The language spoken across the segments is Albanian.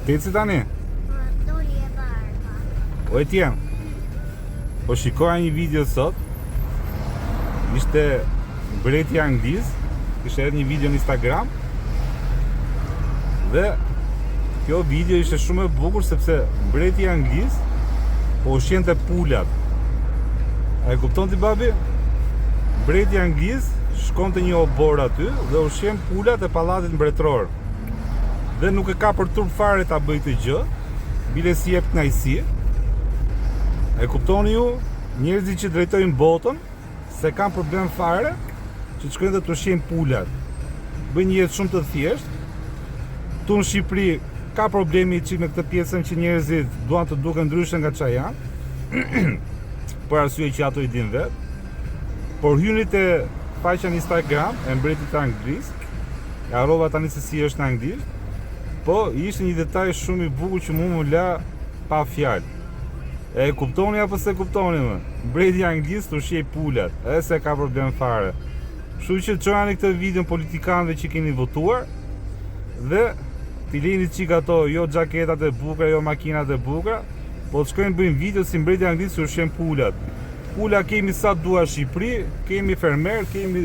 Teci tani? Doli e barba. O e tjem. Po shikoja një video sot. Ishte mbreti anglis. Kishte edhe një video në Instagram. Dhe kjo video ishte shumë e bukur sepse mbreti anglis po ushqente pulat. A e kupton ti babi? Mbreti anglis shkonte një obor aty dhe ushqen pulat e pallatit mbretëror. Dhe nuk e ka për turp fare ta bëj këtë gjë, bile si jep kënaqësi. E kuptoni ju, njerëzit që drejtojnë botën se kanë problem fare që të shkojnë dhe të ushqejnë pulat. Bëjnë një jetë shumë të thjeshtë. Tu në Shqipëri ka problemi që në këtë pjesën që njerëzit duan të duken ndryshe nga çfarë janë, për arsye që ato i din vetë. Por hyni te faqja në Instagram e mbretit anglis, e harrova tani se si është në anglisht, po ishte një detaj shumë i bukur që mu më la pa fjalë. E kuptoni apo se kuptoni më? Mbreti anglis të ushqej pulat, edhe se ka problem fare. Kështu që çojani këtë video politikanëve që keni votuar dhe t'i lini çik ato, jo xhaketat e bukura, jo makinat e bukura, po të shkojnë bëjnë video si mbreti anglis që ushqen pulat. Pula kemi sa dua Shqipëri, kemi fermer, kemi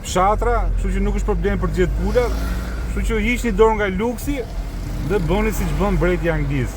fshatra, kështu që nuk është problem për gjetë pulat. Kështu që hiqni dorë nga luksi dhe bëni siç bën mbreti anglis.